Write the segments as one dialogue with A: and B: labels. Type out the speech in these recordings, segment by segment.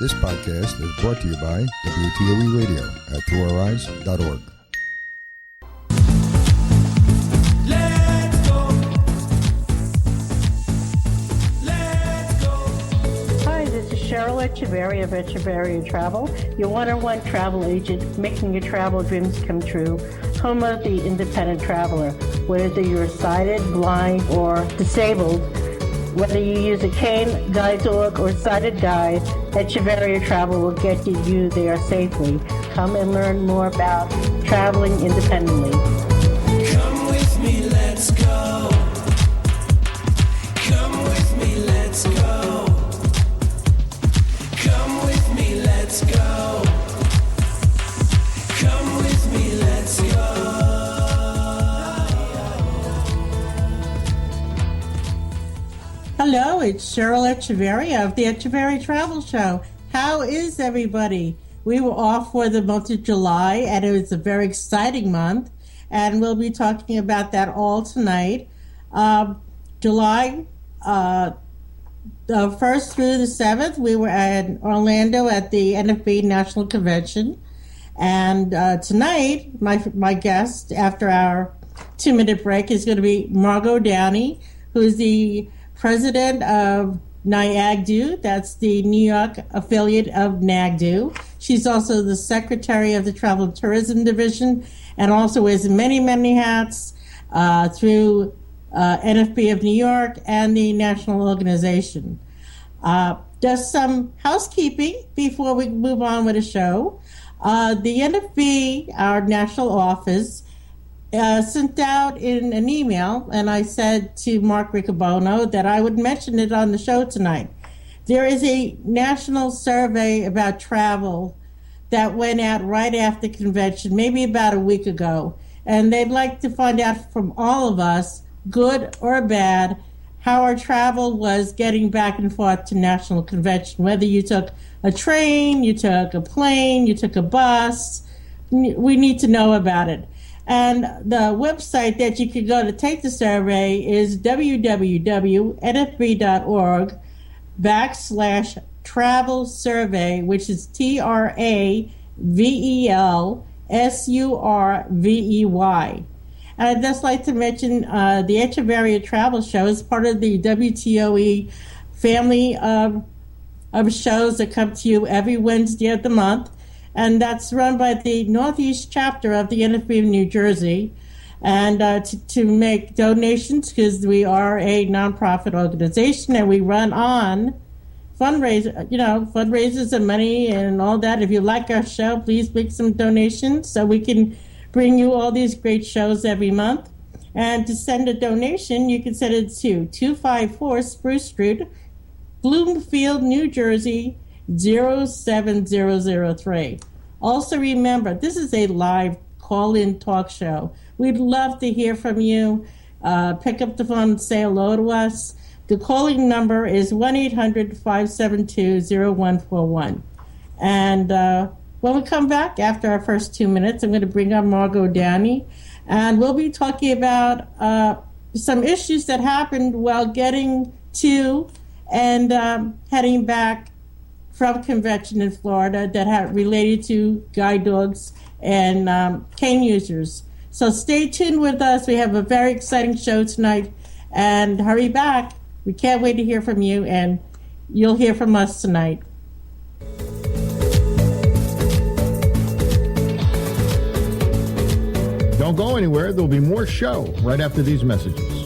A: This podcast is brought to you by WTOE Radio at throughoureyes.org.
B: Cheryl Echevarria of Echevarria Travel, your one-on-one travel agent, making your travel dreams come true. Home of the independent traveler. Whether you're sighted, blind, or disabled, whether you use a cane, guide dog, or sighted guide, Echevarria Travel will get you there safely. Come and learn more about traveling independently.
C: Come with me, let's go. Come with me, let's go. Come with me, let's go. Come with me, let's go.
D: Hello, it's Cheryl Echevarria of the Echevarria Travel Show. How is everybody? We were off for the month of July, and it was a very exciting month, and we'll be talking about that all tonight. July the 1st through the 7th, we were in Orlando at the NFB National Convention. And tonight, my guest, after our 2-minute break, is going to be Margot Downey, who's the president of NYAGDO. That's the New York affiliate of NAGDO. She's also the secretary of the Travel and Tourism Division and also wears many, many hats through NFB of New York and the national organization. Just some housekeeping before we move on with the show. The NFB, our national office, sent out in an email, and I said to Mark Riccobono that I would mention it on the show tonight. There is a national survey about travel that went out right after the convention, maybe about a week ago, and they'd like to find out from all of us, good or bad, how our travel was getting back and forth to national convention, whether you took a train, you took a plane, you took a bus. We need to know about it. And the website that you can go to take the survey is www.nfb.org/travel survey, which is TRAVELSURVEY. And I'd just like to mention the Echevarria Travel Show is part of the WTOE family of shows that come to you every Wednesday of the month. And that's run by the Northeast chapter of the NFB of New Jersey. And to make donations, because we are a nonprofit organization and we run on fundraisers and money and all that. If you like our show, please make some donations so we can bring you all these great shows every month. And to send a donation, you can send it to 254 Spruce Street, Bloomfield, New Jersey, 07003. Also remember, this is a live call-in talk show. We'd love to hear from you. Pick up the phone and say hello to us. The calling number is 1-800-572-0141. And when we come back after our first 2 minutes, I'm going to bring up Margot Downey, and we'll be talking about some issues that happened while getting to and heading back from convention in Florida that had related to guide dogs and cane users. So stay tuned with us. We have a very exciting show tonight, and hurry back. We can't wait to hear from you, and you'll hear from us tonight.
A: Don't go anywhere. There'll be more show right after these messages.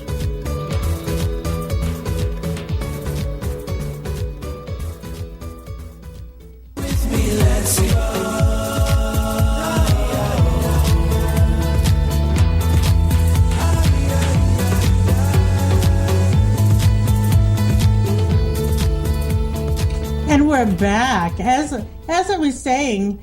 D: And we're back. As I was saying,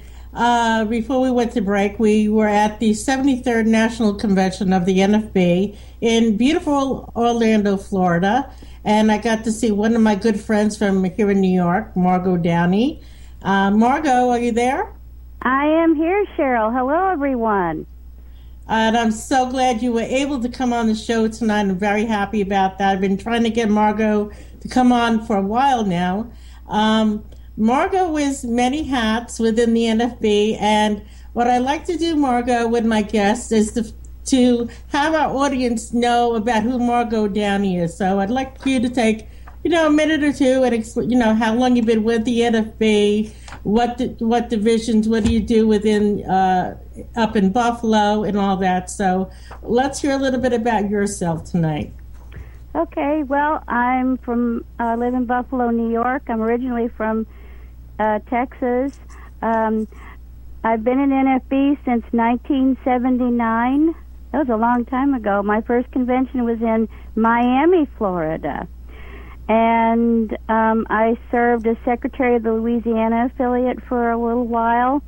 D: before we went to break, we were at the 73rd National Convention of the NFB in beautiful Orlando, Florida. And I got to see one of my good friends from here in New York, Margot Downey. Margot, are you there?
E: I am here, Cheryl. Hello, everyone.
D: And I'm so glad you were able to come on the show tonight. I'm very happy about that. I've been trying to get Margot to come on for a while now. Margot wears many hats within the NFB, and what I like to do, Margot, with my guests is to have our audience know about who Margot Downey is. So I'd like you to take, a minute or two and, how long you've been with the NFB, what divisions, what do you do within up in Buffalo and all that. So let's hear a little bit about yourself tonight.
E: Okay, well, I live in Buffalo, New York. I'm originally from Texas. I've been in NFB since 1979. That was a long time ago. My first convention was in Miami, Florida. And I served as secretary of the Louisiana affiliate for a little while.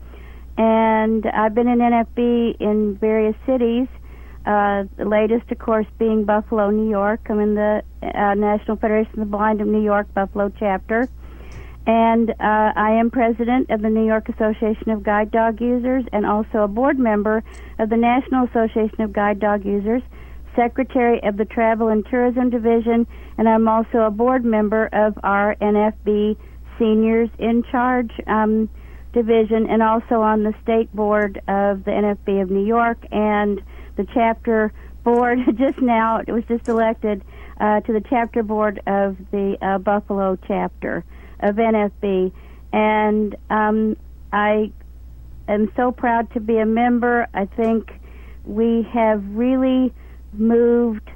E: And I've been in NFB in various cities. The latest, of course, being Buffalo, New York. I'm in the National Federation of the Blind of New York Buffalo chapter. And I am president of the New York Association of Guide Dog Users and also a board member of the National Association of Guide Dog Users, secretary of the Travel and Tourism Division, and I'm also a board member of our NFB Seniors in Charge division, and also on the state board of the NFB of New York and the chapter board. It was just elected to the chapter board of the Buffalo chapter of NFB, and I am so proud to be a member. I think we have really moved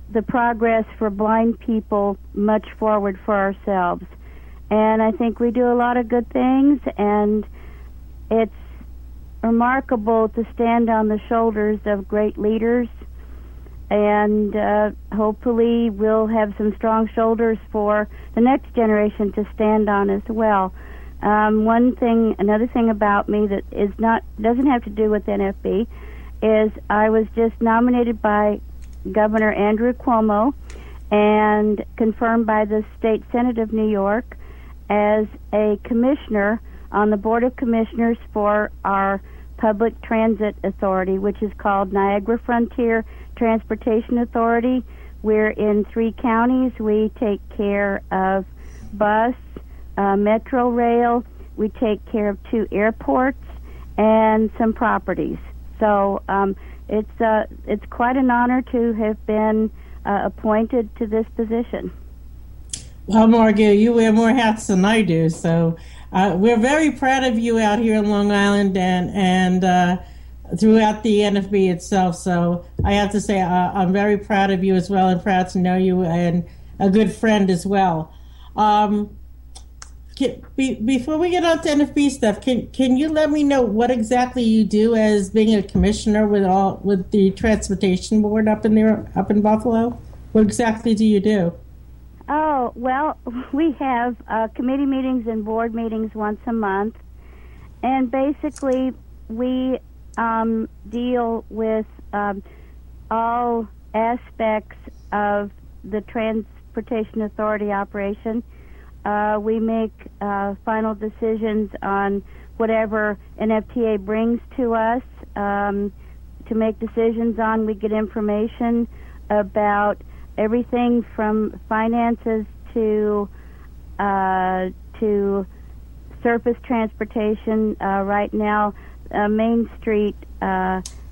E: the progress for blind people much forward for ourselves. And I think we do a lot of good things, and it's remarkable to stand on the shoulders of great leaders, and hopefully we'll have some strong shoulders for the next generation to stand on as well. Another thing about me that doesn't have to do with NFB is I was just nominated by Governor Andrew Cuomo and confirmed by the State Senate of New York as a commissioner on the Board of Commissioners for our Public Transit Authority, which is called Niagara Frontier Transportation Authority. We're in 3 counties. We take care of bus, metro rail. We take care of 2 airports and some properties. So it's quite an honor to have been appointed to this position.
D: Well, Margot, you wear more hats than I do, so we're very proud of you out here in Long Island and throughout the NFB itself. So I have to say I'm very proud of you as well, and proud to know you and a good friend as well. Before we get on to NFB stuff, can you let me know what exactly you do as being a commissioner with the transportation board up in Buffalo? What exactly do you do?
E: Oh, well, we have committee meetings and board meetings once a month, and basically we deal with all aspects of the Transportation Authority operation. We make final decisions on whatever NFTA brings to us to make decisions on. We get information about everything from finances to surface transportation. Right now, Main Street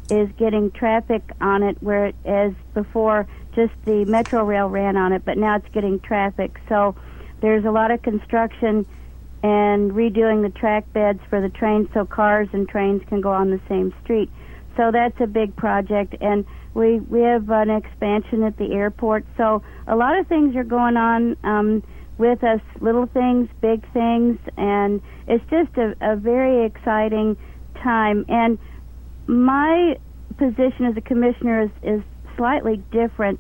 E: is getting traffic on it, whereas before just the Metro Rail ran on it, but now it's getting traffic. So there's a lot of construction and redoing the track beds for the trains so cars and trains can go on the same street. So that's a big project, and we have an expansion at the airport. So a lot of things are going on with us, little things, big things, and it's just a very exciting time. And my position as a commissioner is slightly different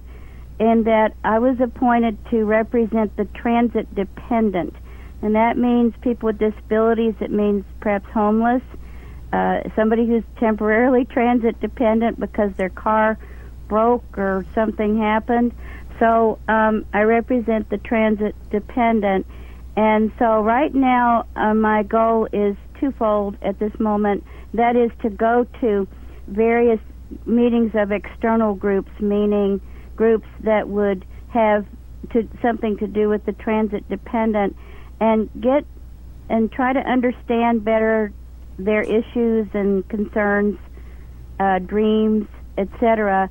E: in that I was appointed to represent the transit dependent, and that means people with disabilities. It means perhaps homeless, somebody who's temporarily transit dependent because their car broke or something happened. So I represent the transit dependent, and so right now my goal is twofold at this moment. That is to go to various meetings of external groups, meaning groups that would have something to do with the transit dependent, and get try to understand better their issues and concerns, dreams, etc.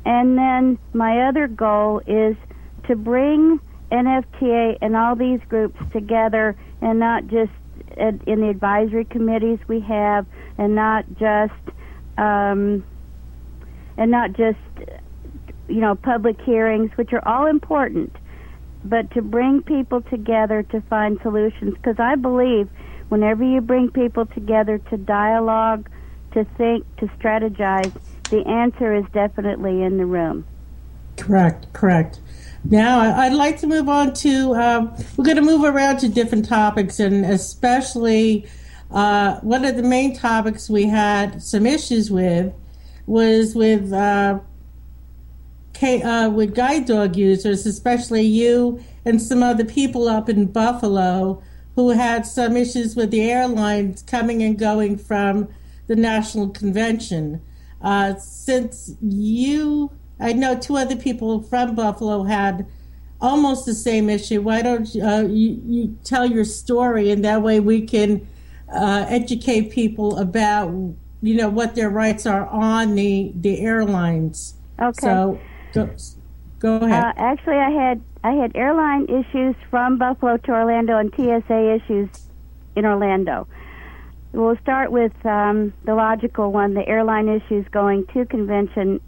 E: And then my other goal is to bring NFTA and all these groups together, and not just in the advisory committees we have, and not just public hearings, which are all important, but to bring people together to find solutions. Because I believe whenever you bring people together to dialogue, to think, to strategize, the answer is definitely in the room.
D: Correct. Now, I'd like to move on to, we're going to move around to different topics, and especially one of the main topics we had some issues with was with guide dog users, especially you and some other people up in Buffalo who had some issues with the airlines coming and going from the National Convention. Since I know two other people from Buffalo had almost the same issue, why don't you tell your story, and that way we can educate people about what their rights are on the airlines.
E: Okay.
D: So go ahead.
E: Actually, I had airline issues from Buffalo to Orlando and TSA issues in Orlando. We'll start with the logical one, the airline issues going to convention.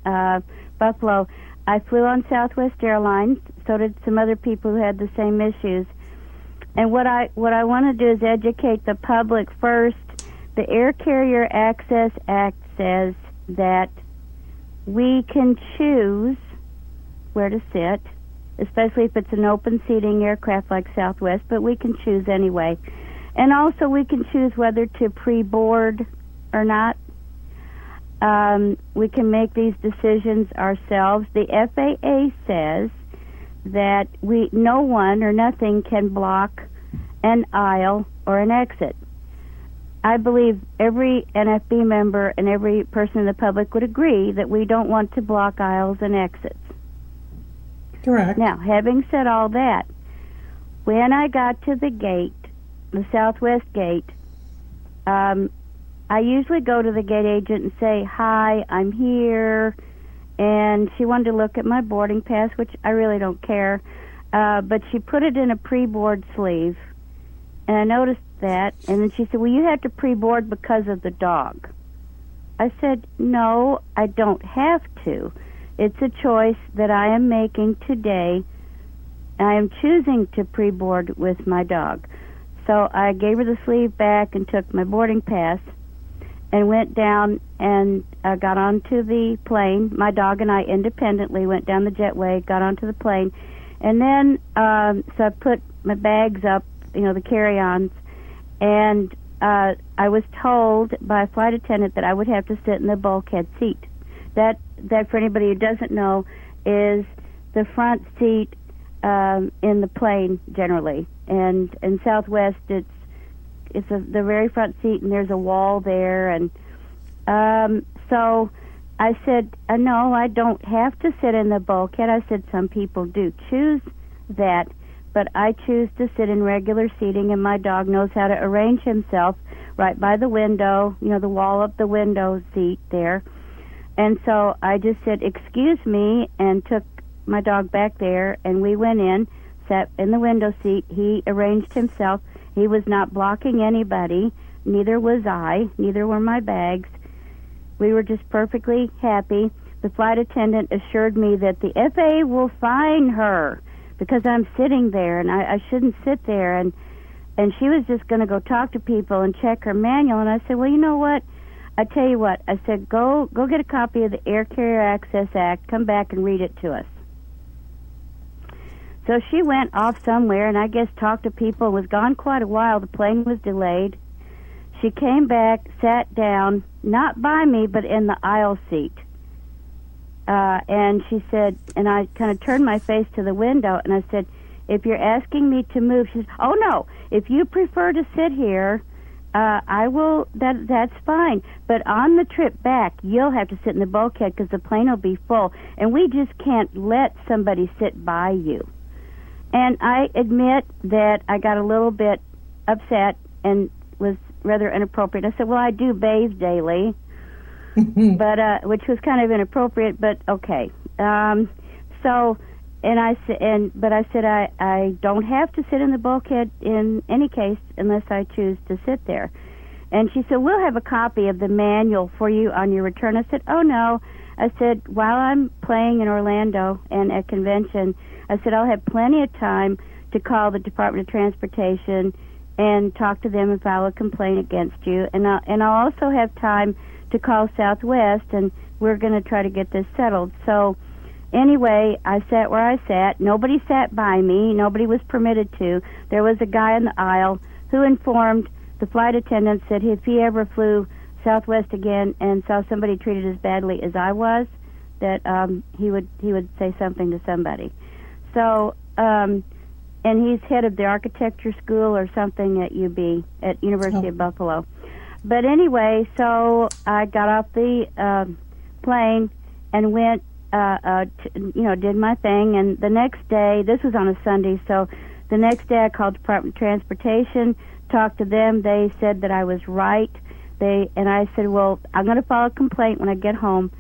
E: Buffalo. I flew on Southwest Airlines. So did some other people who had the same issues. And what I want to do is educate the public first. The Air Carrier Access Act says that we can choose where to sit, especially if it's an open seating aircraft like Southwest, but we can choose anyway. And also we can choose whether to pre-board or not. We can make these decisions ourselves. The FAA says that no one or nothing can block an aisle or an exit. I believe every NFB member and every person in the public would agree that we don't want to block aisles and exits.
D: Correct.
E: Now, having said all that, when I got to the gate, the Southwest gate, I usually go to the gate agent and say, "Hi, I'm here," and she wanted to look at my boarding pass, which I really don't care, but she put it in a pre-board sleeve, and I noticed that, and then she said, "Well, you have to pre-board because of the dog." I said, "No, I don't have to. It's a choice that I am making today. I am choosing to pre-board with my dog." So I gave her the sleeve back and took my boarding pass and went down and got onto the plane. My dog and I independently went down the jetway, got onto the plane, and then so I put my bags up, the carry-ons, and I was told by a flight attendant that I would have to sit in the bulkhead seat. That for anybody who doesn't know, is the front seat in the plane generally, and in Southwest it's the very front seat, and there's a wall there, and so I said, "No, I don't have to sit in the bulkhead." I said, "Some people do choose that, but I choose to sit in regular seating, and my dog knows how to arrange himself right by the window, the wall of the window seat there." And so I just said, "Excuse me," and took my dog back there, and we went in, sat in the window seat. He arranged himself. He was not blocking anybody. Neither was I. Neither were my bags. We were just perfectly happy. The flight attendant assured me that the FAA will fine her because I'm sitting there, and I shouldn't sit there. And she was just going to go talk to people and check her manual. And I said, "Well, you know what? I tell you what." I said, go get a copy of the Air Carrier Access Act. Come back and read it to us." So she went off somewhere, and I guess talked to people, was gone quite a while. The plane was delayed. She came back, sat down, not by me, but in the aisle seat. And she said, and I kind of turned my face to the window, and I said, "If you're asking me to move," she said, "Oh, no, if you prefer to sit here, I will, that's fine. But on the trip back, you'll have to sit in the bulkhead because the plane will be full, and we just can't let somebody sit by you." And I admit that I got a little bit upset and was rather inappropriate. I said, well, I do bathe daily, but which was kind of inappropriate, but okay. But I said I don't have to sit in the bulkhead in any case unless I choose to sit there. And she said, we'll have a copy of the manual for you on your return. I said, oh no. I said, while I'm playing in Orlando and at convention, I said, I'll have plenty of time to call the Department of Transportation and talk to them and file a complaint against you. And I'll also have time to call Southwest, and we're going to try to get this settled. So anyway, I sat where I sat. Nobody sat by me. Nobody was permitted to. There was a guy in the aisle who informed the flight attendants that if he ever flew Southwest again and saw somebody treated as badly as I was, that he would say something to somebody. So, and he's head of the architecture school or something at UB, at University of Buffalo. But anyway, so I got off the plane and went, did my thing. And the next day, this was on a Sunday, so the next day I called Department of Transportation, talked to them. They said that I was right. And I said, well, I'm going to file a complaint when I get home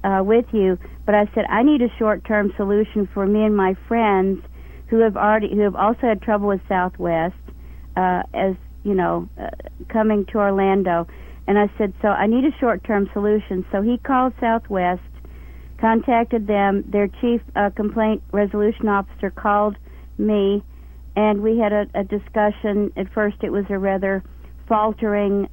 E: with you. But I said, I need a short-term solution for me and my friends who have also had trouble with Southwest, coming to Orlando. And I said, so I need a short-term solution. So he called Southwest, contacted them. Their chief complaint resolution officer called me, and we had a discussion. At first it was a rather faltering,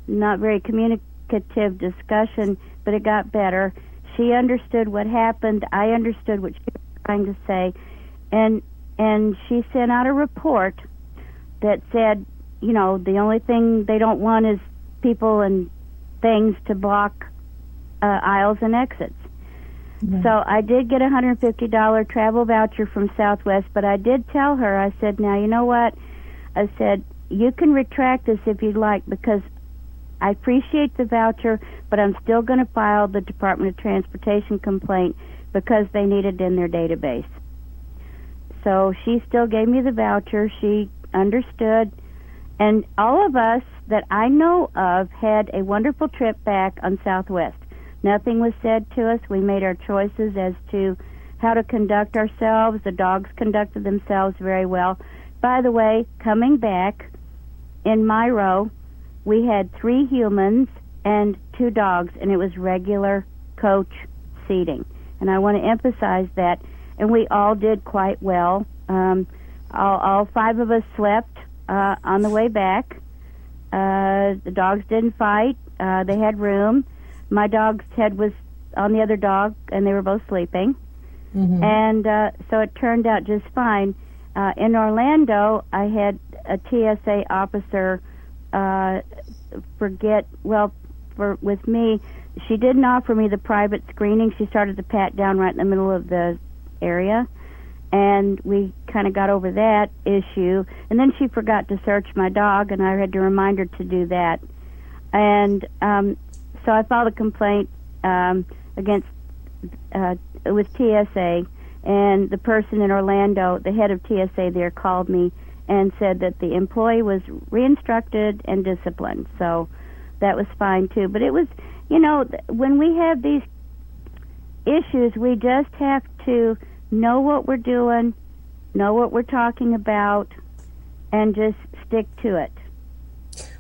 E: not very communicative discussion, but it got better. She understood what happened. I understood what she was trying to say. And she sent out a report that said, the only thing they don't want is people and things to block aisles and exits. Right. So I did get a $150 travel voucher from Southwest, but I did tell her, I said, now, you know what? I said, you can retract this if you'd like, because I appreciate the voucher, but I'm still going to file the Department of Transportation complaint because they need it in their database. So she still gave me the voucher. She understood. And all of us that I know of had a wonderful trip back on Southwest. Nothing was said to us. We made our choices as to how to conduct ourselves. The dogs conducted themselves very well. By the way, coming back in my row, we had 3 humans and 2 dogs, and it was regular coach seating. And I want to emphasize that. And we all did quite well. All 5 of us slept on the way back. The dogs didn't fight. They had room. My dog's head was on the other dog, and they were both sleeping. Mm-hmm. And so it turned out just fine. In Orlando, I had a TSA officer with me. She didn't offer me the private screening. She started to pat down right in the middle of the area, and we kind of got over that issue. And then she forgot to search my dog, and I had to remind her to do that. And so I filed a complaint against with TSA, and the person in Orlando, the head of TSA there, called me and said that the employee was reinstructed and disciplined. So that was fine too. But it was, when we have these issues, we just have to know what we're doing, know what we're talking about, and just stick to it.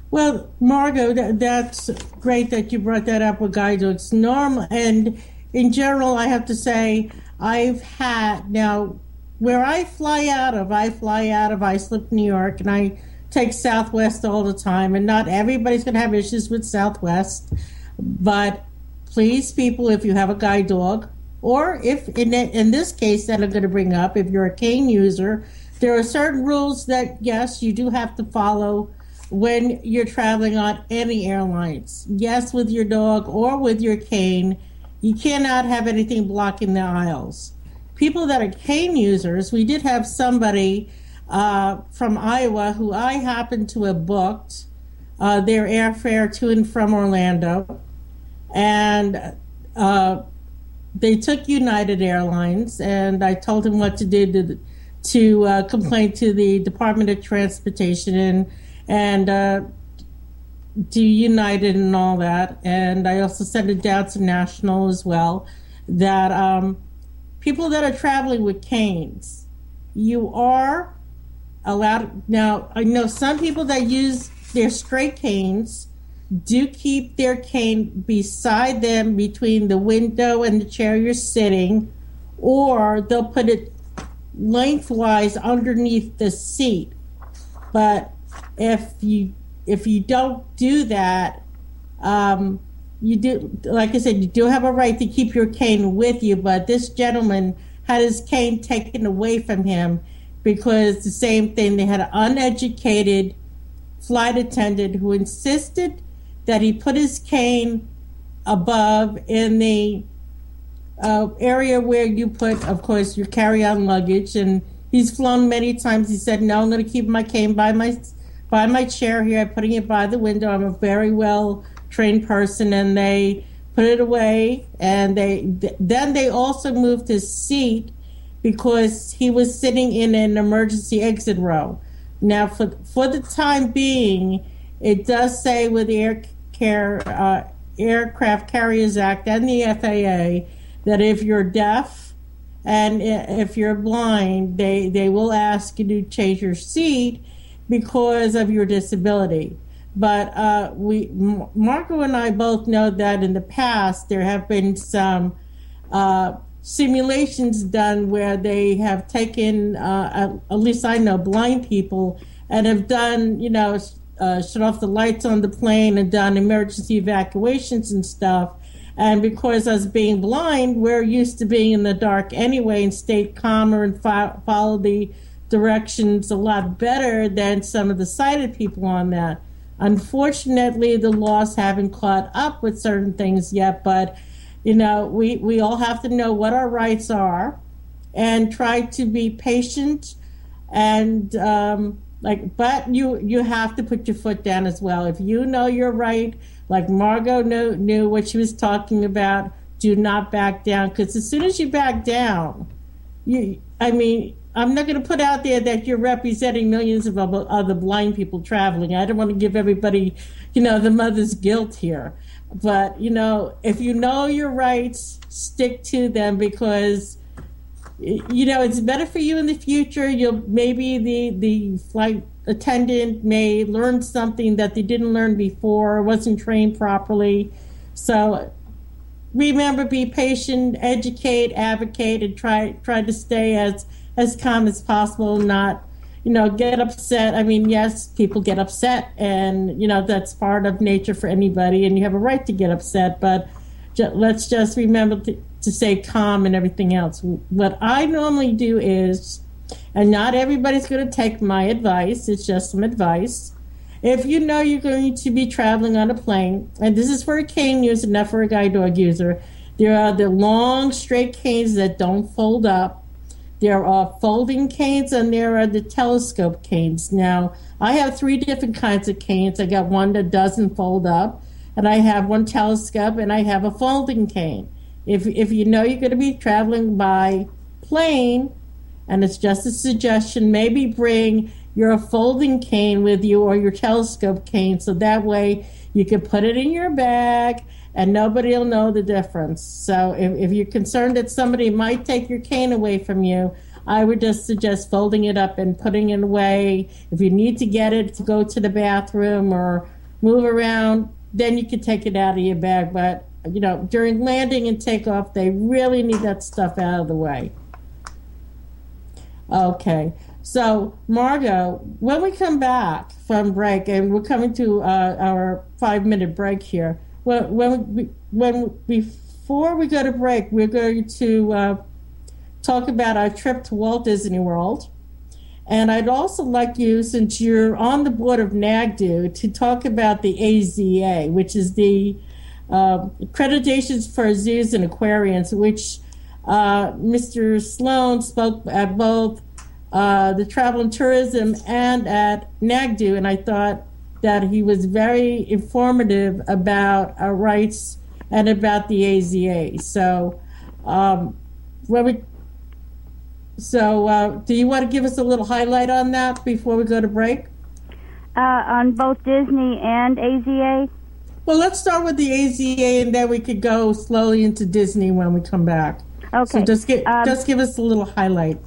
D: Well, Margot, that's great that you brought that up with guide dogs. Normal, and in general, I have to say, I've had, now, where I fly out of Islip, New York, and I take Southwest all the time, and not everybody's going to have issues with Southwest, but please, people, if you have a guide dog, or if, in this case that I'm going to bring up, if you're a cane user, there are certain rules that, yes, you do have to follow when you're traveling on any airlines. Yes, with your dog or with your cane, you cannot have anything blocking the aisles. People that are cane users, we did have somebody from Iowa who I happened to have booked their airfare to and from Orlando, and they took United Airlines, and I told him what to do to complain to the Department of Transportation, and to United and all that. And I also sent it down to National as well, that people that are traveling with canes, you are allowed. Now, I know some people that use their straight canes do keep their cane beside them between the window and the chair you're sitting, or they'll put it lengthwise underneath the seat. But if you don't do that, you do, like I said, you do have a right to keep your cane with you. But this gentleman had his cane taken away from him because the same thing. They had an uneducated flight attendant who insisted that he put his cane above in the area where you put, of course, your carry-on luggage. And he's flown many times. He said, "No, I'm going to keep my cane by my chair here. I'm putting it by the window. I'm a very well trained person." And they put it away. And then they also moved his seat because he was sitting in an emergency exit row. Now, for the time being, it does say with the Aircraft Carriers Act and the FAA that if you're deaf and if you're blind, they will ask you to change your seat because of your disability. But Marco and I both know that in the past there have been some simulations done where they have taken, at least I know, blind people and have done, shut off the lights on the plane and done emergency evacuations and stuff. And because us being blind, we're used to being in the dark anyway and stayed calmer and follow the directions a lot better than some of the sighted people on that. Unfortunately, the laws haven't caught up with certain things yet, but we all have to know what our rights are and try to be patient and but you have to put your foot down as well. If you know you're right, like Margot knew what she was talking about, do not back down, because as soon as you back down, I'm not going to put out there that you're representing millions of other blind people traveling. I don't want to give everybody, the mother's guilt here. But, if you know your rights, stick to them, because, it's better for you in the future. Maybe the flight attendant may learn something that they didn't learn before, wasn't trained properly. So remember, be patient, educate, advocate, and try to stay as calm as possible, not, get upset. I mean, yes, people get upset, and, that's part of nature for anybody, and you have a right to get upset, but let's just remember to stay calm and everything else. What I normally do is, and not everybody's going to take my advice, it's just some advice. If you know you're going to be traveling on a plane, and this is for a cane user, not for a guide dog user, there are the long, straight canes that don't fold up. There are folding canes, and there are the telescope canes. Now, I have 3 different kinds of canes. I got one that doesn't fold up, and I have one telescope, and I have a folding cane. If you know you're going to be traveling by plane, and it's just a suggestion, maybe bring your folding cane with you or your telescope cane, so that way you can put it in your bag and nobody will know the difference. So if you're concerned that somebody might take your cane away from you, I would just suggest folding it up and putting it away. If you need to get it to go to the bathroom or move around, then you can take it out of your bag. But, during landing and takeoff, they really need that stuff out of the way. Okay. So, Margot, when we come back from break, and we're coming to our 5-minute break here, before we go to break, we're going to talk about our trip to Walt Disney World. And I'd also like you, since you're on the board of NAGDU, to talk about the AZA, which is the accreditations for zoos and aquariums, which Mr. Sloan spoke at both the Travel and Tourism and at NAGDU, and I thought that he was very informative about our rights and about the AZA. So, do you want to give us a little highlight on that before we go to break?
E: on both Disney and AZA?
D: Well, let's start with the AZA, and then we could go slowly into Disney when we come back.
E: Okay.
D: So just give us a little highlight.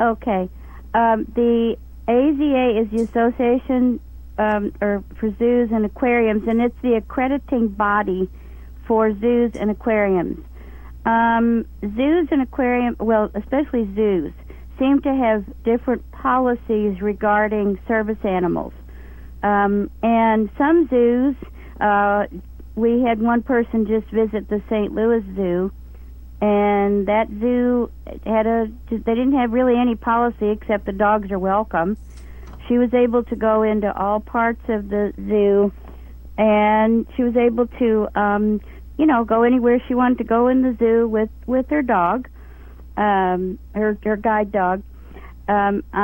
E: Okay. The AZA is the Association for Zoos and Aquariums, and it's the accrediting body for zoos and aquariums. Zoos and aquariums, well, especially zoos, seem to have different policies regarding service animals. And some zoos, we had one person just visit the St. Louis Zoo, and that zoo they didn't have really any policy except the dogs are welcome. She was able to go into all parts of the zoo, and she was able to, go anywhere she wanted to go in the zoo with her dog, her guide dog. I'm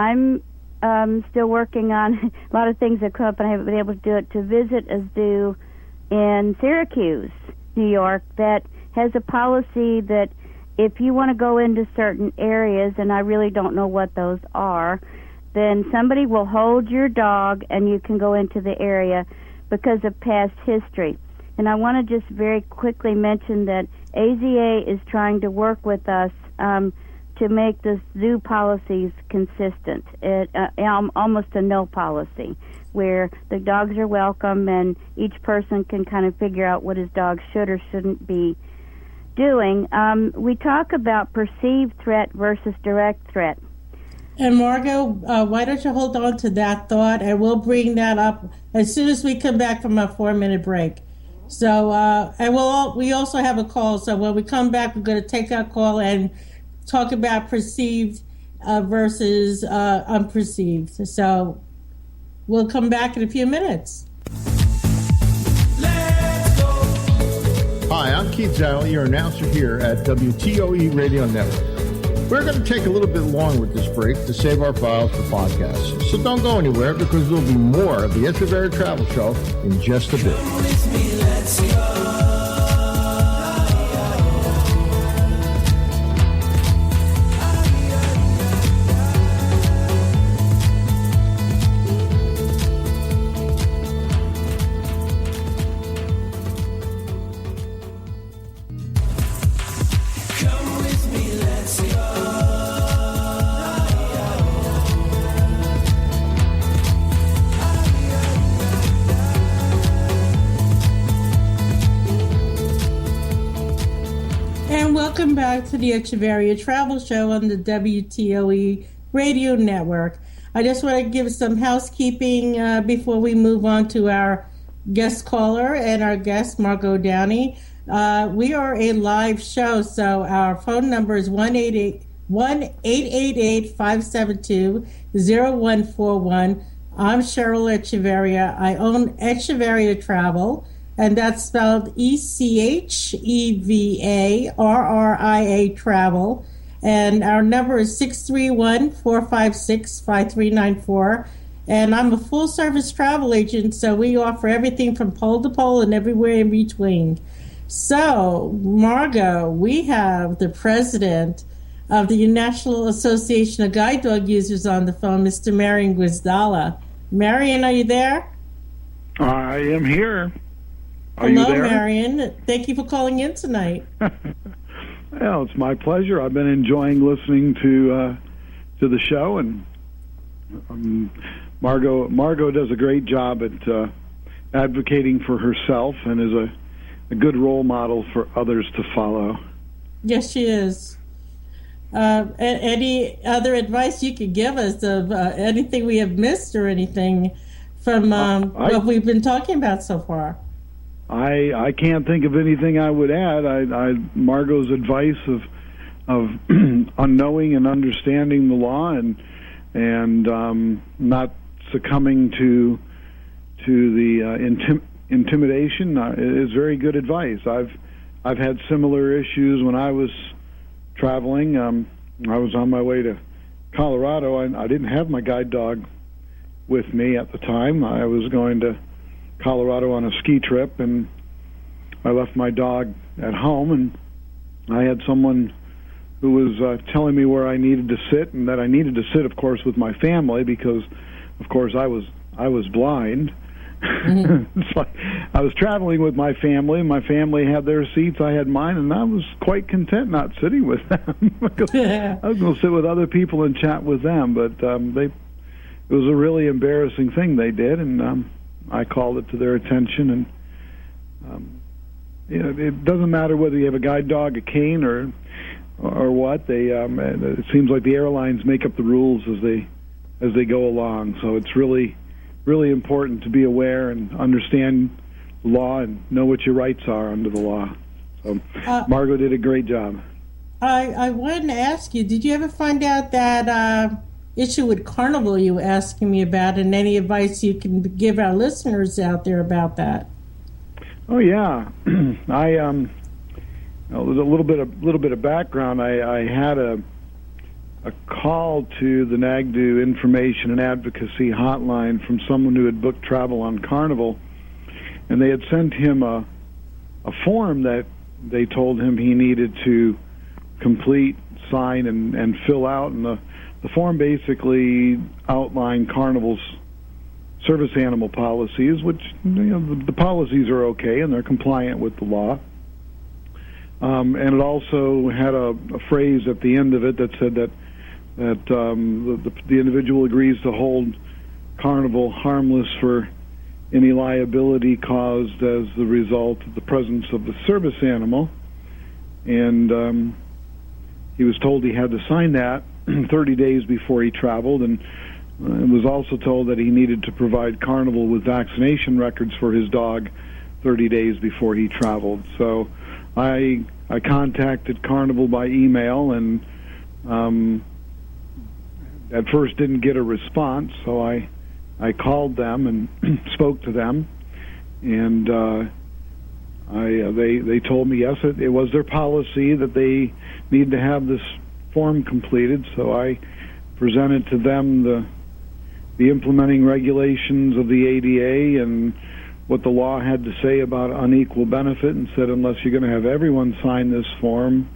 E: still working on a lot of things that come up, and I haven't been able to do it, to visit a zoo in Syracuse, New York, that has a policy that if you want to go into certain areas, and I really don't know what those are, then somebody will hold your dog and you can go into the area because of past history. And I want to just very quickly mention that AZA is trying to work with us to make the zoo policies consistent, almost a no policy, where the dogs are welcome and each person can kind of figure out what his dog should or shouldn't be doing. We talk about perceived threat versus direct threat.
D: And Margot, why don't you hold on to that thought, and we'll bring that up as soon as we come back from our 4-minute break. So, and we also have a call. So when we come back, we're going to take our call and talk about perceived versus unperceived. So we'll come back in a few minutes.
A: Hi, I'm Keith Zhao, your announcer here at WTOE Radio Network. We're going to take a little bit long with this break to save our files for podcasts. So don't go anywhere, because there'll be more of the Echevarria Travel Show in just a bit.
C: Come with me, let's go.
D: Welcome back to the Echevarria Travel Show on the WTOE Radio Network. I just want to give some housekeeping before we move on to our guest caller and our guest, Margot Downey. We are a live show, so our phone number is 1-888-572-0141. I'm Cheryl Echevarria. I own Echevarria Travel, and that's spelled ECHEVARRIA Travel. And our number is 631-456-5394. And I'm a full-service travel agent, so we offer everything from pole to pole and everywhere in between. So, Margot, we have the president of the National Association of Guide Dog Users on the phone, Mr. Marion Guizdala. Marion, are you there?
F: I am here. Are
D: Hello,
F: you there?
D: Marion. Thank you for calling in tonight.
F: Well, it's my pleasure. I've been enjoying listening to the show, and Margot does a great job at advocating for herself and is a good role model for others to follow.
D: Yes, she is. Any other advice you could give us of anything we have missed or anything from what we've been talking about so far?
F: I can't think of anything I would add. Margot's advice of unknowing and understanding the law and not succumbing to the intimidation is very good advice. I've had similar issues when I was traveling. I was on my way to Colorado, and I didn't have my guide dog with me at the time. I was going to Colorado on a ski trip, and I left my dog at home, and I had someone who was telling me where I needed to sit, and that I needed to sit, of course, with my family, because, of course, I was I was blind. It's like I was traveling with my family. My family had their seats, I had mine, and I was quite content not sitting with them. I was going to sit with other people and chat with them, but it was a really embarrassing thing they did, and I called it to their attention. And it doesn't matter whether you have a guide dog, a cane, or what. It seems like the airlines make up the rules as they go along. So it's really important to be aware and understand the law and know what your rights are under the law. So Margot did a great job.
D: I wanted to ask you, did you ever find out that issue with Carnival you were asking me about, and any advice you can give our listeners out there about that?
F: Oh yeah, a little bit of background. I had a call to the NAGDU Information and Advocacy Hotline from someone who had booked travel on Carnival, and they had sent him a form that they told him he needed to complete, sign, and fill out, and the form basically outlined Carnival's service animal policies, which the policies are okay and they're compliant with the law. And it also had a phrase at the end of it that said that the individual agrees to hold Carnival harmless for any liability caused as the result of the presence of the service animal. And he was told he had to sign that 30 days before he traveled, and was also told that he needed to provide Carnival with vaccination records for his dog 30 days before he traveled. So I contacted Carnival by email, and at first didn't get a response, so I called them and spoke to them, and they told me yes, it was their policy that they need to have this form completed. So I presented to them the implementing regulations of the ADA and what the law had to say about unequal benefit, and said unless you're going to have everyone sign this form,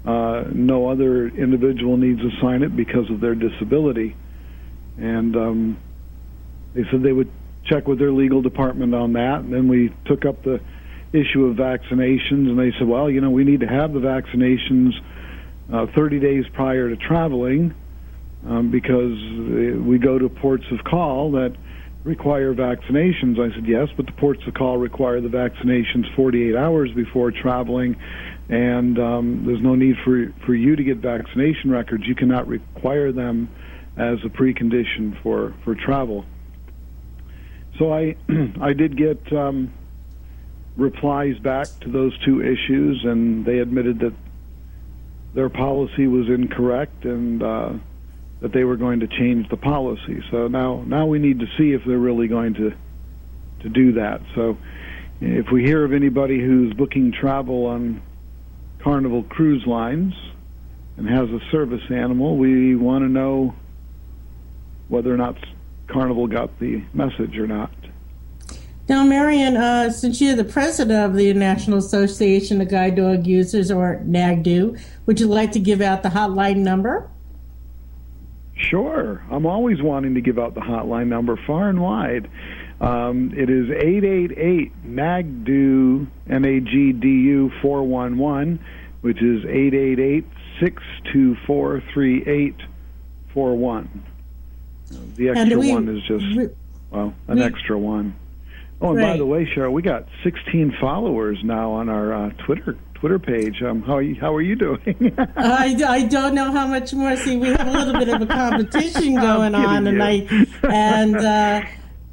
F: no other individual needs to sign it because of their disability. And they said they would check with their legal department on that, and then we took up the issue of vaccinations, and they said, well, we need to have the vaccinations 30 days prior to traveling, because we go to ports of call that require vaccinations. I said, yes, but the ports of call require the vaccinations 48 hours before traveling, and there's no need for you to get vaccination records. You cannot require them as a precondition for travel. So I did get replies back to those two issues, and they admitted that their policy was incorrect, and that they were going to change the policy. So now we need to see if they're really going to do that. So if we hear of anybody who's booking travel on Carnival Cruise Lines and has a service animal, we want to know whether or not Carnival got the message or not.
D: Now, Marion, since you're the president of the National Association of Guide Dog Users, or NAGDU, would you like to give out the hotline number?
F: Sure. I'm always wanting to give out the hotline number far and wide. It is 888-NAGDU, N-A-G-D-U 411, which is 888-624-3841. The extra one is just, an extra one. Oh, and by the way, Cheryl, we got 16 followers now on our Twitter page. How are you doing?
D: I don't know how much more. See, we have a little bit of a competition going on, and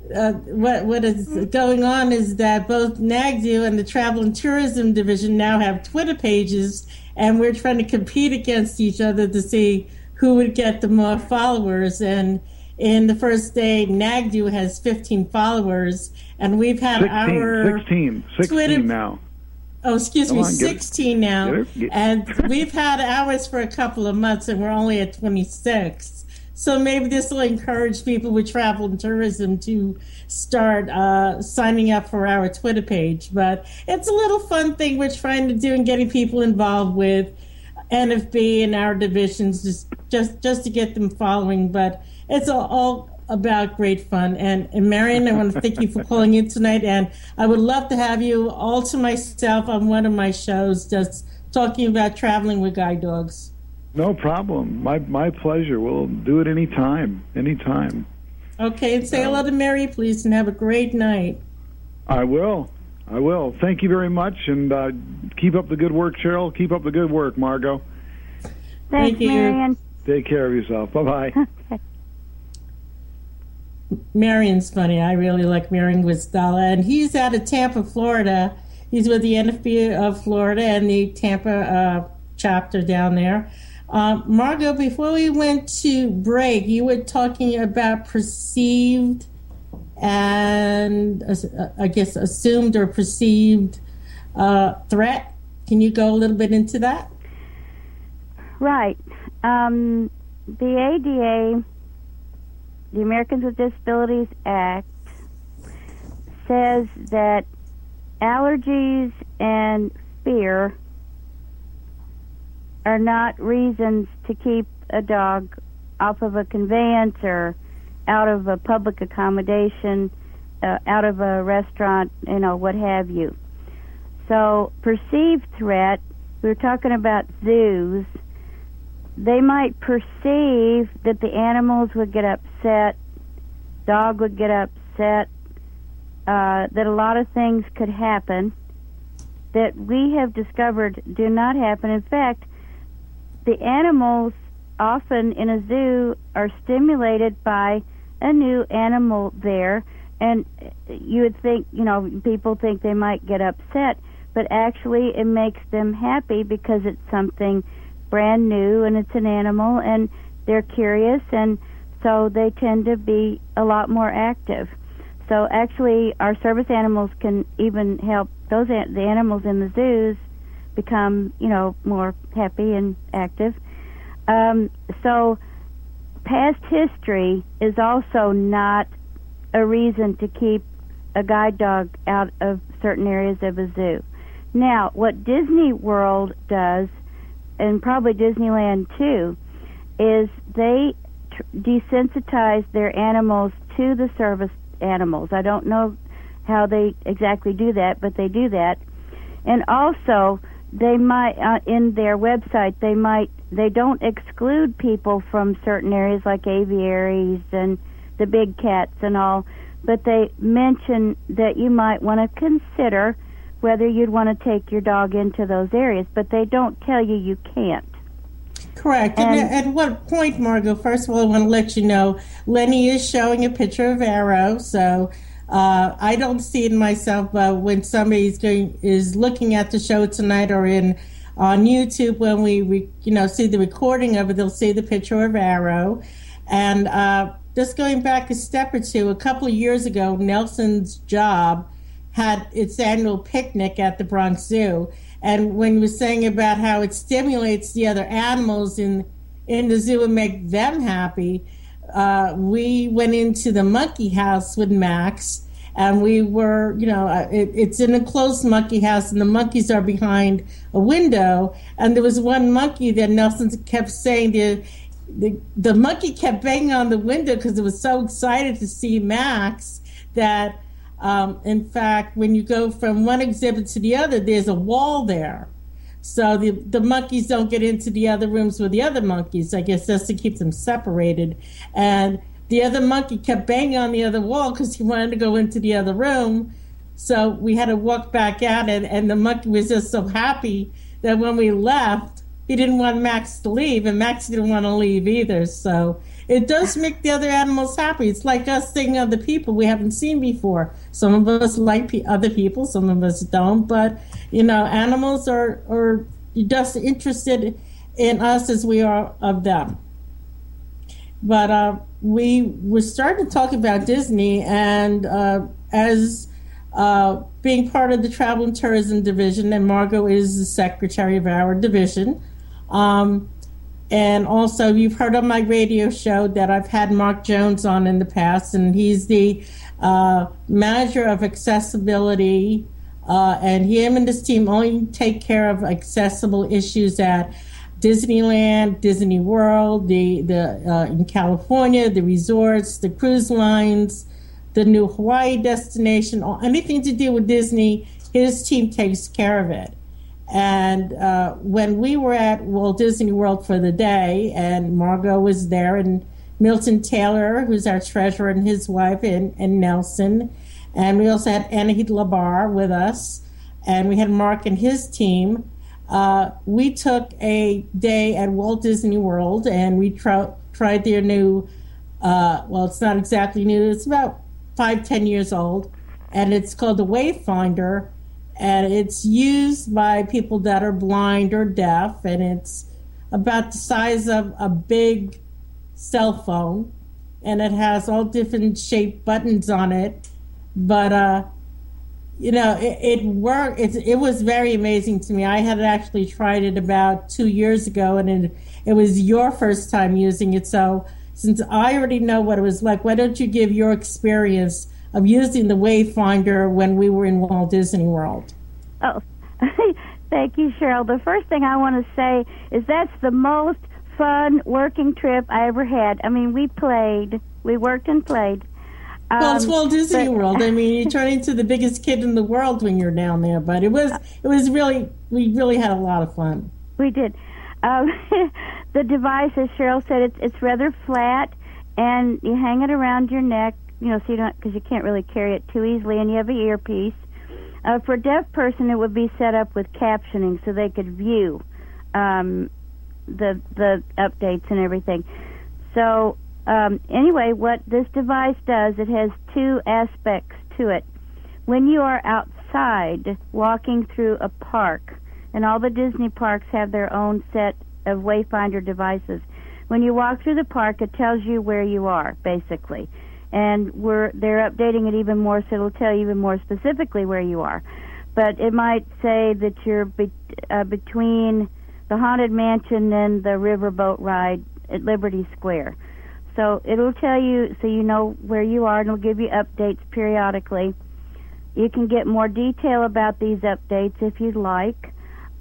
D: what is going on is that both NAGDU and the Travel and Tourism Division now have Twitter pages, and we're trying to compete against each other to see who would get the more followers. And in the first day, NAGDU has 15 followers, and we've had
F: 16
D: Twitter
F: now.
D: Oh, excuse me, 16 now. And we've had ours for a couple of months, and we're only at 26. So maybe this will encourage people with travel and tourism to start signing up for our Twitter page. But it's a little fun thing we're trying to do and getting people involved with NFB and our divisions just to get them following. But it's all about great fun. And Marion, I want to thank you for calling in tonight. And I would love to have you all to myself on one of my shows, just talking about traveling with guide dogs.
F: No problem. My pleasure. We'll do it anytime. Anytime.
D: Okay, and say hello to Mary, please, and have a great night.
F: I will. Thank you very much, and keep up the good work, Cheryl. Keep up the good work, Margot.
E: Thanks,
D: you.
E: Marion.
F: Take care of yourself. Bye-bye.
E: Okay.
D: Marion's funny. I really like Marion Guizdala, and he's out of Tampa, Florida. He's with the NFB of Florida and the Tampa chapter down there. Margot, before we went to break, you were talking about perceived and I guess assumed or perceived threat. Can you go a little bit into that?
E: Right. The ADA, the Americans with Disabilities Act, says that allergies and fear are not reasons to keep a dog off of a conveyance or out of a public accommodation, out of a restaurant, what have you. So perceived threat, we were talking about zoos, they might perceive that the animals would get upset, dog would get upset, that a lot of things could happen that we have discovered do not happen. In fact, the animals often in a zoo are stimulated by a new animal there, and you would think, people think they might get upset, but actually it makes them happy because it's something brand new and it's an animal and they're curious, and so they tend to be a lot more active. So actually our service animals can even help the animals in the zoos become, more happy and active. So past history is also not a reason to keep a guide dog out of certain areas of a zoo. Now, what Disney World does, and probably Disneyland too, is they desensitize their animals to the service animals. I don't know how they exactly do that, but they do that. And also, they might, in their website, they don't exclude people from certain areas like aviaries and the big cats and all, but they mention that you might want to consider whether you'd want to take your dog into those areas, but they don't tell you can't.
D: Correct. And at what point, Margot, first of all, I want to let you know, Lenny is showing a picture of Arrow, so I don't see it myself, but when somebody is looking at the show tonight or on YouTube, when we see the recording of it, they'll see the picture of Arrow. And just going back a step or two, a couple of years ago, Nelson's Job had its annual picnic at the Bronx Zoo. And when you were saying about how it stimulates the other animals in the zoo and make them happy, we went into the monkey house with Max, and we were, it's an enclosed monkey house, and the monkeys are behind a window. And there was one monkey that Nelson kept saying, the monkey kept banging on the window because it was so excited to see Max that, in fact, when you go from one exhibit to the other, there's a wall there. So the monkeys don't get into the other rooms with the other monkeys. I guess that's to keep them separated. And the other monkey kept banging on the other wall because he wanted to go into the other room. So we had to walk back out, and the monkey was just so happy that when we left, he didn't want Max to leave, and Max didn't want to leave either. So it does make the other animals happy. It's like us seeing other people we haven't seen before. Some of us like other people, some of us don't. But, animals are just interested in us as we are of them. But we were starting to talk about Disney, and as being part of the Travel and Tourism Division, and Margot is the secretary of our division. And also, you've heard on my radio show that I've had Mark Jones on in the past, and he's the manager of accessibility, and him and his team only take care of accessible issues at Disneyland, Disney World, the in California, the resorts, the cruise lines, the new Hawaii destination, anything to do with Disney, his team takes care of it. And when we were at Walt Disney World for the day, and Margot was there, and Milton Taylor, who's our treasurer, and his wife, and Nelson, and we also had Anahit Labar with us, and we had Mark and his team. We took a day at Walt Disney World, and we tried their new, well, it's not exactly new, it's about 5-10 years old, and it's called the Wayfinder, and it's used by people that are blind or deaf, and it's about the size of a big cell phone, and it has all different shaped buttons on it, but it worked. It was very amazing to me. I had actually tried it about 2 years ago, and it was your first time using it, so since I already know what it was like, why don't you give your experience of using the Wayfinder when we were in Walt Disney World?
E: Oh, thank you, Cheryl. The first thing I want to say is that's the most fun working trip I ever had. I mean, we worked and played.
D: Well, it's Walt Disney World. I mean, you turn into the biggest kid in the world when you're down there, but it was really, we really had a lot of fun.
E: We did. The device, as Cheryl said, it's rather flat, and you hang it around your neck, so you don't, because you can't really carry it too easily, and you have an earpiece. For a deaf person, it would be set up with captioning so they could view the updates and everything. So anyway, what this device does, it has two aspects to it. When you are outside walking through a park, and all the Disney parks have their own set of Wayfinder devices. When you walk through the park, it tells you where you are, basically. And they're updating it even more, so it'll tell you even more specifically where you are. But it might say that you're between the Haunted Mansion and the riverboat ride at Liberty Square. So it'll tell you, so you know where you are, and it'll give you updates periodically. You can get more detail about these updates if you'd like.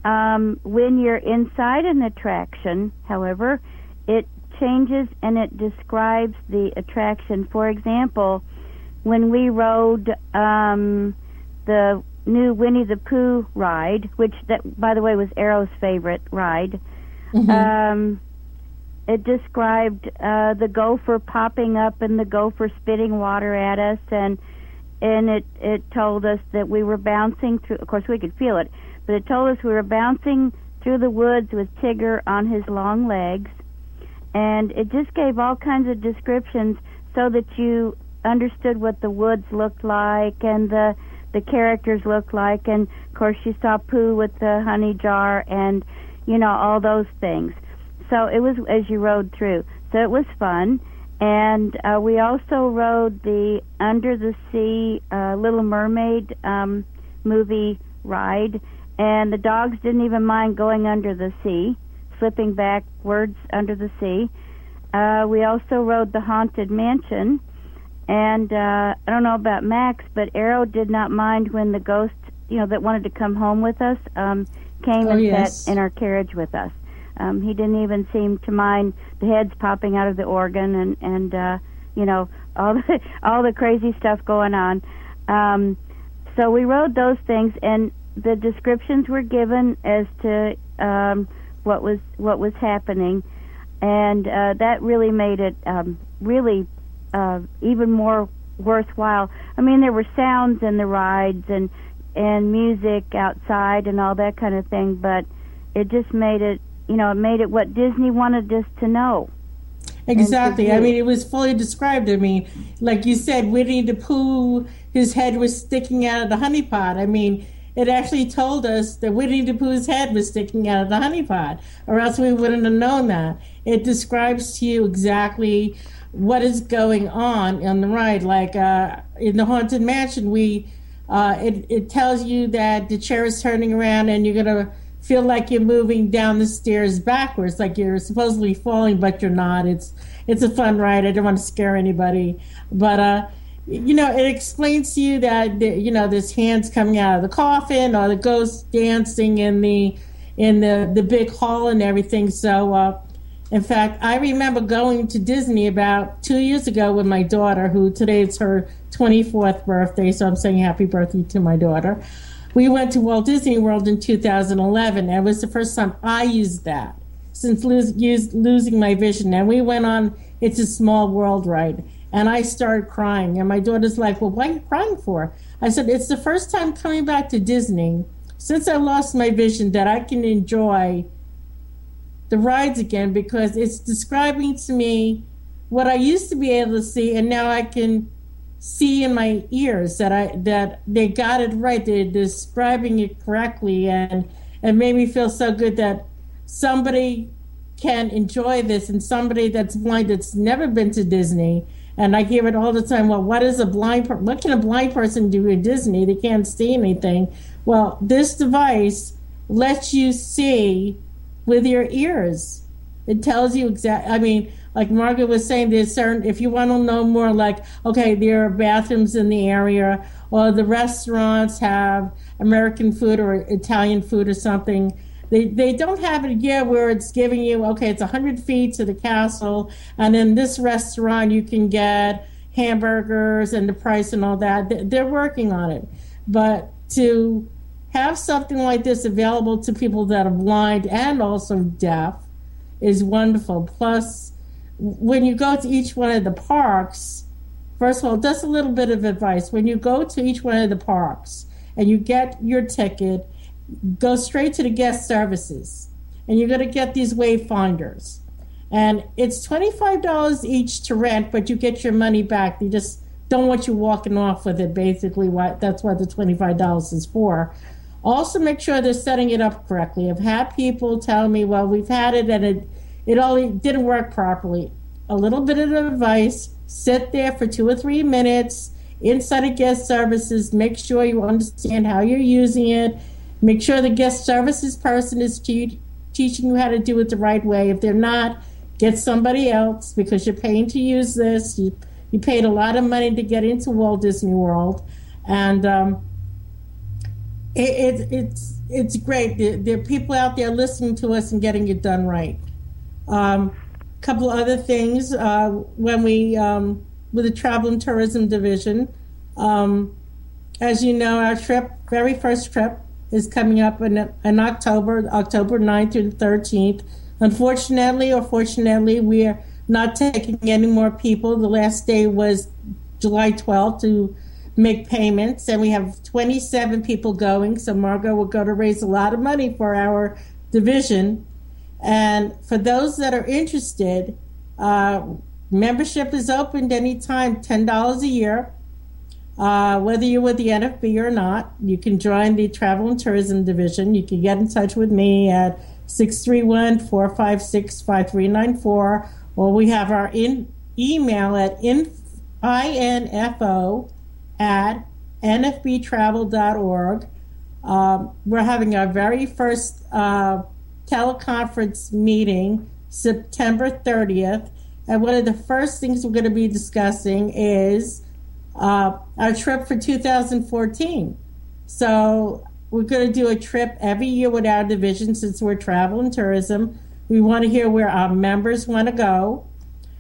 E: When you're inside an attraction, however, it changes and it describes the attraction. For example, when we rode the new Winnie the Pooh ride, which, that, by the way, was Arrow's favorite ride, it described the gopher popping up and the gopher spitting water at us, and it told us that we were bouncing through. Of course, we could feel it, but it told us we were bouncing through the woods with Tigger on his long legs, and it just gave all kinds of descriptions so that you understood what the woods looked like and the characters looked like, and of course you saw Pooh with the honey jar and all those things. So it was as you rode through. So it was fun, and we also rode the Under the Sea Little Mermaid movie ride, and the dogs didn't even mind going under the sea, slipping backwards under the sea. We also rode the Haunted Mansion, and I don't know about Max, but Arrow did not mind when the ghost, that wanted to come home with us, came and sat in our carriage with us. He didn't even seem to mind the heads popping out of the organ and all the crazy stuff going on. So we rode those things, and the descriptions were given as to what was happening, and that really made it even more worthwhile. I mean, there were sounds in the rides and music outside and all that kind of thing, but it just made it, it made it what Disney wanted us to know.
D: Exactly. I mean, it was fully described. I mean, like you said, Winnie the Pooh, his head was sticking out of the honey pot. I mean, it actually told us that Winnie the Pooh's head was sticking out of the honey pot, or else we wouldn't have known that. It describes to you exactly what is going on the ride. Like in the Haunted Mansion, it tells you that the chair is turning around and you're going to feel like you're moving down the stairs backwards, like you're supposedly falling, but you're not. It's a fun ride. I don't want to scare anybody, but it explains to you that there's hands coming out of the coffin, or the ghost dancing in in the big hall and everything. So, in fact, I remember going to Disney about 2 years ago with my daughter, who today is her 24th birthday, so I'm saying happy birthday to my daughter. We went to Walt Disney World in 2011, and it was the first time I used that since losing my vision. And we went on It's a Small World ride, and I started crying. And my daughter's like, well, what are you crying for? I said, it's the first time coming back to Disney since I lost my vision that I can enjoy the rides again, because it's describing to me what I used to be able to see, and now I can see in my ears that they got it right. They're describing it correctly, and it made me feel so good that somebody can enjoy this, and somebody that's blind that's never been to Disney. And I hear it all the time. Well, what can a blind person do in Disney? They can't see anything. Well, this device lets you see with your ears. It tells you exactly. I mean, like Margaret was saying, there's certain, if you want to know more, like, okay, there are bathrooms in the area, or the restaurants have American food or Italian food or something. They don't have it yet where it's giving you, okay, it's 100 feet to the castle, and in this restaurant you can get hamburgers and the price and all that. They're working on it. But to have something like this available to people that are blind and also deaf is wonderful. Plus, when you go to each one of the parks, first of all, just a little bit of advice. When you go to each one of the parks and you get your ticket, go straight to the guest services, and you're going to get these wayfinders. And it's $25 each to rent, but you get your money back. They just don't want you walking off with it, basically. That's what the $25 is for. Also, make sure they're setting it up correctly. I've had people tell me, well, we've had it and it only didn't work properly. A little bit of advice: sit there for 2 or 3 minutes inside of guest services. Make sure you understand how you're using it. Make sure the guest services person is teaching you how to do it the right way. If they're not, get somebody else, because you're paying to use this. You paid a lot of money to get into Walt Disney World, and it's great. There are people out there listening to us and getting it done right. Couple other things when we with the Travel and Tourism Division, as you know, our very first trip is coming up in October 9th through the 13th. Unfortunately or fortunately, we're not taking any more people. The last day was July 12th to make payments, and we have 27 people going. So Margot will go to raise a lot of money for our division. And for those that are interested, membership is opened anytime, $10 a year. Whether you're with the NFB or not, you can join the Travel and Tourism Division. You can get in touch with me at 631-456-5394, or we have our email at info@nfbtravel.org. We're having our very first teleconference meeting September 30th, and one of the first things we're going to be discussing is our trip for 2014. So we're going to do a trip every year with our division, since we're travel and tourism. We want to hear where our members want to go.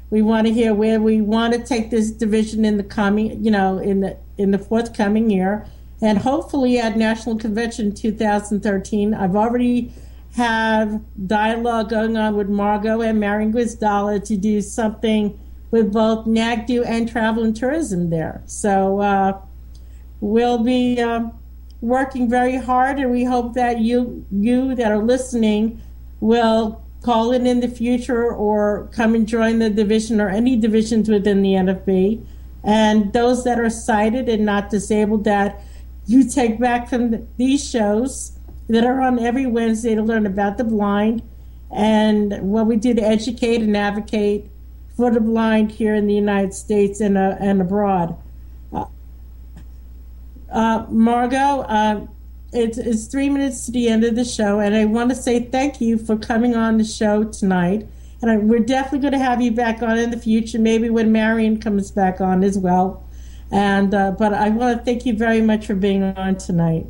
D: We want to hear where we want to take this division in the coming, in the forthcoming year, and hopefully at National Convention 2013. I've already have dialogue going on with Margot and Marion Guizdala to do something with both NAGDU and Travel and Tourism there. So we'll be working very hard, and we hope that you that are listening will call in the future or come and join the division or any divisions within the NFB. And those that are sighted and not disabled, that you take back from these shows that are on every Wednesday to learn about the blind and what we do to educate and advocate for the blind here in the United States and abroad. Margot, it's 3 minutes to the end of the show, and I want to say thank you for coming on the show tonight. And we're definitely going to have you back on in the future, maybe when Marion comes back on as well. And but I want to thank you very much for being on tonight.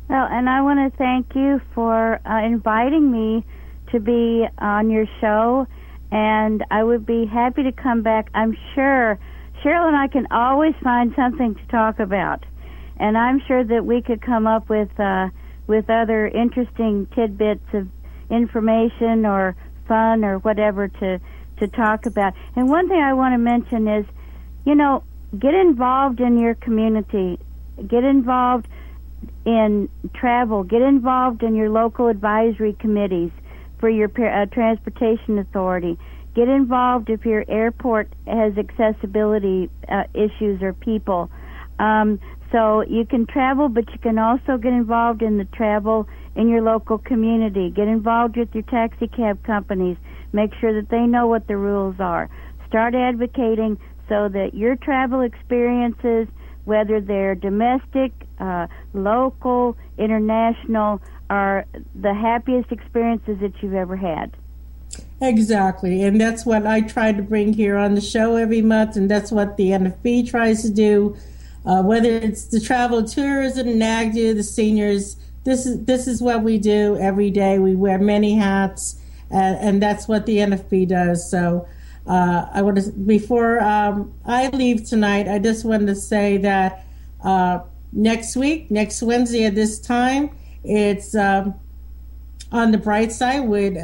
E: Well, and I want to thank you for inviting me to be on your show, and I would be happy to come back. I'm sure Cheryl and I can always find something to talk about, and I'm sure that we could come up with other interesting tidbits of information or fun or whatever to talk about. And one thing I want to mention is, get involved in your community. Get involved in travel. Get involved in your local advisory committees for your transportation authority. Get involved if your airport has accessibility issues or people. So you can travel, but you can also get involved in the travel in your local community. Get involved with your taxi cab companies. Make sure that they know what the rules are. Start advocating so that your travel experiences, whether they're domestic, local, international, are the happiest experiences that you've ever had.
D: Exactly, and that's what I try to bring here on the show every month, and that's what the NFB tries to do. Whether it's the travel tourism, NAGDU, the seniors, this is what we do every day. We wear many hats, and that's what the NFB does. So I want to, before I leave tonight, I just wanted to say that next Wednesday at this time, it's on the bright side with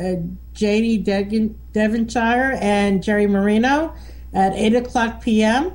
D: J.D. Devonshire and Jerry Marino at 8 o'clock p.m.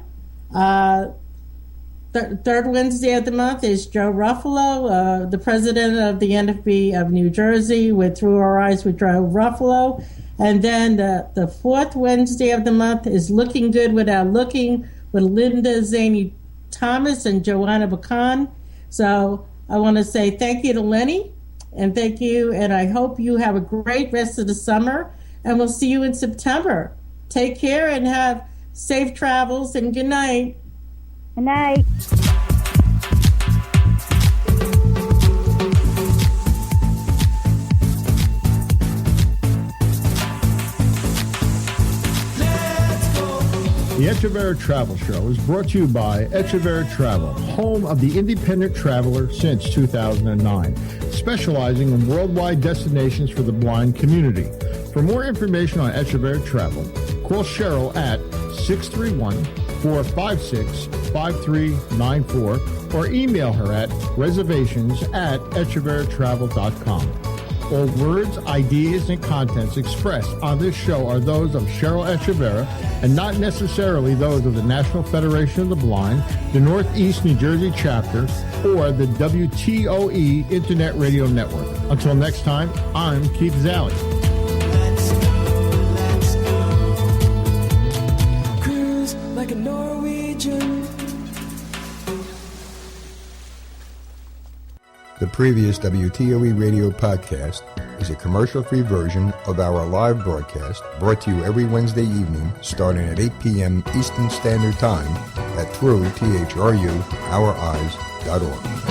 D: Third Wednesday of the month is Joe Ruffalo, the president of the NFB of New Jersey, with Through Our Eyes with Joe Ruffalo. And then the fourth Wednesday of the month is Looking Good Without Looking with Linda Zaney Thomas and Joanna Bacan. So I want to say thank you to Lenny, and thank you, and I hope you have a great rest of the summer, and we'll see you in September. Take care and have safe travels, and good night.
E: Good night.
A: The Echevarria Travel Show is brought to you by Echevarria Travel, home of the independent traveler since 2009, specializing in worldwide destinations for the blind community. For more information on Echevarria Travel, call Cheryl at 631-456-5394 or email her at reservations@echevarriatravel.com. All words, ideas, and contents expressed on this show are those of Cheryl Echevarria and not necessarily those of the National Federation of the Blind, the Northeast New Jersey chapter, or the WTOE Internet Radio Network. Until next time, I'm Keith Zally.
C: Let's go. Cruise like a Norwegian.
G: The previous WTOE radio podcast is a commercial-free version of our live broadcast brought to you every Wednesday evening starting at 8 p.m. Eastern Standard Time at through THRUOureyes.org.